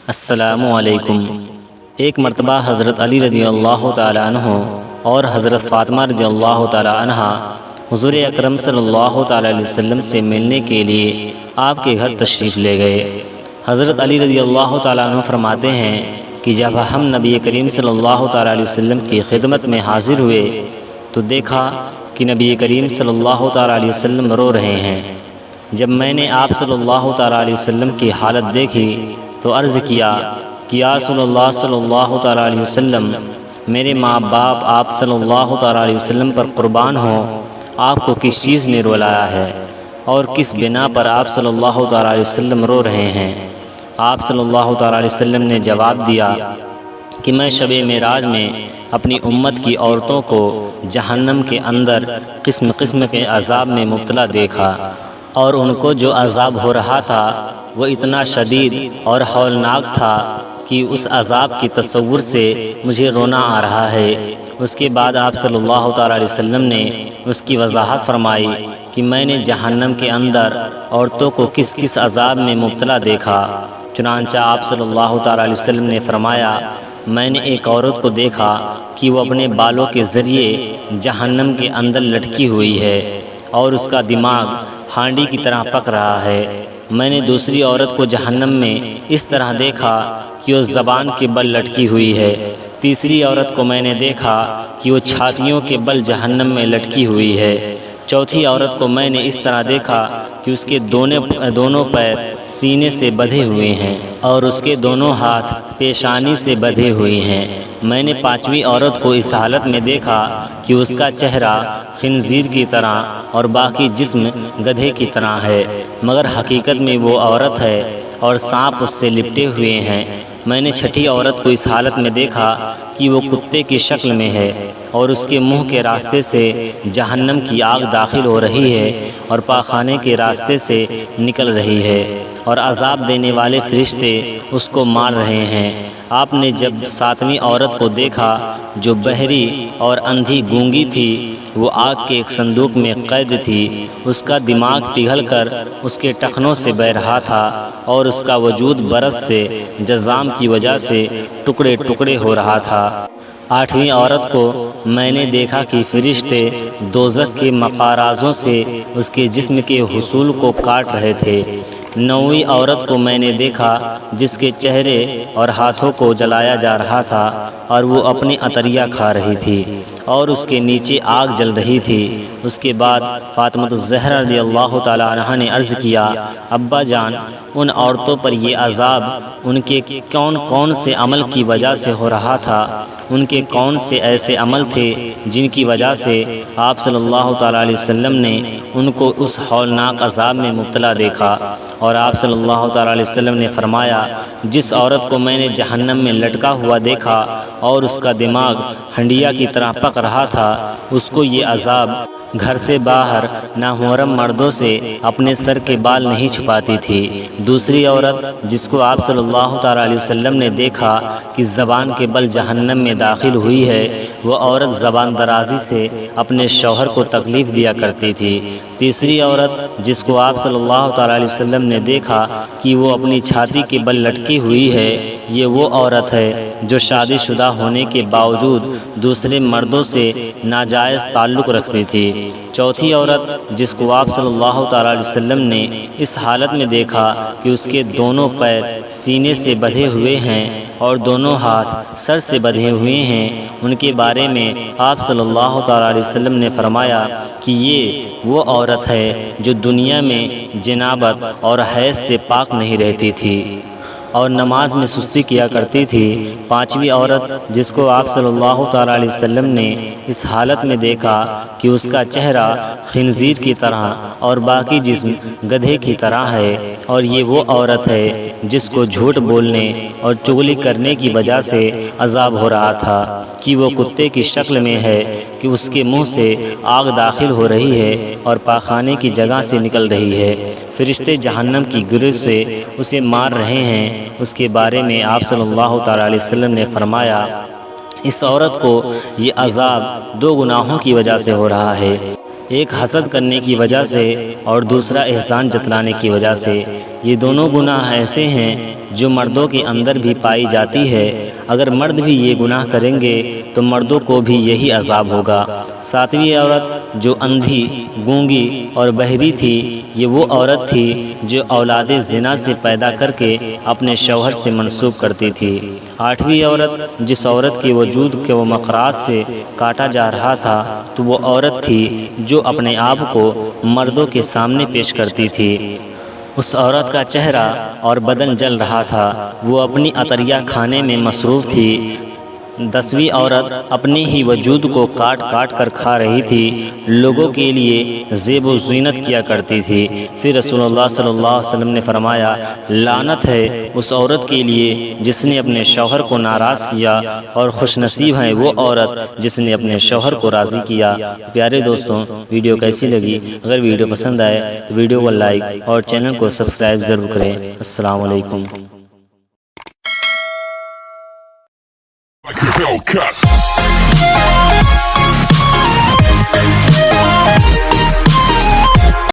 السلام علیکم۔ ایک مرتبہ حضرت علی رضی اللہ تعالیٰ عنہ اور حضرت فاطمہ رضی اللہ تعالیٰ عنہ حضور اکرم صلی اللہ تعالیٰ علیہ وسلم سے ملنے کے لیے آپ کے گھر تشریف لے گئے۔ حضرت علی رضی اللہ تعالیٰ عنہ فرماتے ہیں کہ جب ہم نبی کریم صلی اللہ تعالیٰ علیہ وسلم کی خدمت میں حاضر ہوئے تو دیکھا کہ نبی کریم صلی اللہ تعالیٰ علیہ وسلم رو رہے ہیں۔ جب میں نے آپ صلی اللہ تعالیٰ علیہ وسلم کی حالت دیکھی تو عرض کیا کہ یا رسول اللہ صلی اللہ تعالیٰ علیہ وسلم، میرے ماں باپ آپ صلی اللہ تعالیٰ علیہ وسلم پر قربان ہوں، آپ کو کس چیز نے رلایا ہے اور کس بنا پر آپ صلی اللہ تعالیٰ علیہ وسلم رو رہے ہیں؟ آپ صلی اللہ تعالیٰ علیہ وسلم نے جواب دیا کہ میں شب معراج میں اپنی امت کی عورتوں کو جہنم کے اندر قسم قسم کے عذاب میں مبتلا دیکھا، اور ان کو جو عذاب ہو رہا تھا وہ اتنا شدید اور ہولناک تھا کہ اس عذاب کی تصور سے مجھے رونا آ رہا ہے۔ اس کے بعد آپ صلی اللہ تعالیٰ علیہ وسلم نے اس کی وضاحت فرمائی کہ میں نے جہنم کے اندر عورتوں کو کس کس عذاب میں مبتلا دیکھا۔ چنانچہ آپ صلی اللہ تعالیٰ علیہ وسلم نے فرمایا، میں نے ایک عورت کو دیکھا کہ وہ اپنے بالوں کے ذریعے جہنم کے اندر لٹکی ہوئی ہے اور اس کا دماغ ہانڈی کی طرح پک رہا ہے۔ میں نے دوسری عورت کو جہنم میں اس طرح دیکھا کہ وہ زبان کے بل لٹکی ہوئی ہے۔ تیسری عورت کو میں نے دیکھا کہ وہ چھاتیوں کے بل جہنم میں لٹکی ہوئی ہے۔ چوتھی عورت کو میں نے اس طرح دیکھا کہ اس کے دونوں پیر سینے سے بندھے ہوئے ہیں اور اس کے دونوں ہاتھ پیشانی سے بندھے ہوئے ہیں۔ میں نے پانچویں عورت کو اس حالت میں دیکھا کہ اس کا چہرہ خنزیر کی طرح اور باقی جسم گدھے کی طرح ہے، مگر حقیقت میں وہ عورت ہے اور سانپ اس سے لپٹے ہوئے ہیں۔ میں نے چھٹی عورت کو اس حالت میں دیکھا کہ وہ کتے کی شکل میں ہے اور اس کے منہ کے راستے سے جہنم کی آگ داخل ہو رہی ہے اور پاخانے کے راستے سے نکل رہی ہے، اور عذاب دینے والے فرشتے اس کو مار رہے ہیں۔ آپ نے جب ساتویں عورت کو دیکھا جو بہری اور اندھی گونگی تھی، وہ آگ کے ایک صندوق میں قید تھی، اس کا دماغ پگھل کر اس کے ٹخنوں سے بہہ رہا تھا اور اس کا وجود برس سے جزام کی وجہ سے ٹکڑے ٹکڑے ہو رہا تھا۔ آٹھویں عورت کو میں نے دیکھا کہ فرشتے دوزخ کے مقارضوں سے اس کے جسم کے حصول کو کاٹ رہے تھے۔ نویں عورت کو میں نے دیکھا جس کے چہرے اور ہاتھوں کو جلایا جا رہا تھا اور وہ اپنی عطریہ کھا رہی تھی اور اس کے نیچے آگ جل رہی تھی۔ اس کے بعد فاطمہ الزہرا رضی اللہ تعالیٰ عنہا نے عرض کیا، ابا جان، ان عورتوں پر یہ عذاب ان کے کون کون سے عمل کی وجہ سے ہو رہا تھا؟ ان کے کون سے ایسے عمل تھے جن کی وجہ سے آپ صلی اللہ تعالیٰ علیہ وسلم نے ان کو اس ہولناک عذاب میں مبتلا دیکھا؟ اور آپ صلی اللہ تعالیٰ علیہ وسلم نے فرمایا، جس عورت کو میں نے جہنم میں لٹکا ہوا دیکھا اور اس کا دماغ ہنڈیا کی طرح پک رہا تھا، اس کو یہ عذاب گھر سے باہر نامحرم مردوں سے اپنے سر کے بال نہیں چھپاتی تھی۔ دوسری عورت جس کو آپ صلی اللہ تعالیٰ علیہ وسلم نے دیکھا کہ زبان کے بل جہنم میں داخل ہوئی ہے، وہ عورت زبان درازی سے اپنے شوہر کو تکلیف دیا کرتی تھی۔ تیسری عورت جس کو آپ صلی اللہ تعالیٰ علیہ وسلم نے دیکھا کہ وہ اپنی چھاتی کے بل لٹکی ہوئی ہے، یہ وہ عورت ہے جو شادی شدہ ہونے کے باوجود دوسرے مردوں سے ناجائز تعلق رکھتی تھی۔ چوتھی عورت جس کو آپ صلی اللہ تعالیٰ علیہ وسلم نے اس حالت میں دیکھا کہ اس کے دونوں پیر سینے سے بندھے ہوئے ہیں اور دونوں ہاتھ سر سے بندھے ہوئے ہیں، ان کے بارے میں آپ صلی اللہ تعالیٰ علیہ وسلم نے فرمایا کہ یہ وہ عورت ہے جو دنیا میں جنابت اور حیض سے پاک نہیں رہتی تھی اور نماز میں سستی کیا کرتی تھی۔ پانچویں عورت جس کو آپ صلی اللہ تعالیٰ علیہ وسلم نے اس حالت میں دیکھا کہ اس کا چہرہ خنزیر کی طرح اور باقی جسم گدھے کی طرح ہے، اور یہ وہ عورت ہے جس کو جھوٹ بولنے اور چغلی کرنے کی وجہ سے عذاب ہو رہا تھا کہ وہ کتے کی شکل میں ہے کہ اس کے منہ سے آگ داخل ہو رہی ہے اور پاخانے کی جگہ سے نکل رہی ہے، فرشتے جہنم کی گرز سے اسے مار رہے ہیں۔ اس کے بارے میں آپ صلی اللہ تعالیٰ علیہ وسلم نے فرمایا، اس عورت کو یہ عذاب دو گناہوں کی وجہ سے ہو رہا ہے۔ ایک حسد کرنے کی وجہ سے اور دوسرا احسان جتلانے کی وجہ سے۔ یہ دونوں گناہ ایسے ہیں جو مردوں کے اندر بھی پائی جاتی ہے۔ اگر مرد بھی یہ گناہ کریں گے تو مردوں کو بھی یہی عذاب ہوگا۔ ساتویں عورت جو اندھی، گونگی اور بہری تھی، یہ وہ عورت تھی جو اولاد زنا سے پیدا کر کے اپنے شوہر سے منسوب کرتی تھی۔ آٹھویں عورت جس عورت کے وجود کے وہ مقراظ سے کاٹا جا رہا تھا تو وہ عورت تھی جو اپنے آپ کو مردوں کے سامنے پیش کرتی تھی۔ اس عورت کا چہرہ اور بدن جل رہا تھا، وہ اپنی عطریہ کھانے میں مصروف تھی۔ 10ویں عورت اپنے ہی وجود کو کاٹ کاٹ کر کھا رہی تھی، لوگوں کے لیے زیب و زینت کیا کرتی تھی۔ پھر رسول اللہ صلی اللہ علیہ وسلم نے فرمایا، لعنت ہے اس عورت کے لیے جس نے اپنے شوہر کو ناراض کیا، اور خوش نصیب ہے وہ عورت جس نے اپنے شوہر کو راضی کیا۔ پیارے دوستوں، ویڈیو کیسی لگی؟ اگر ویڈیو پسند آئے تو ویڈیو کو لائک اور چینل کو سبسکرائب ضرور کریں۔ السلام علیکم۔ Like a Hellcat.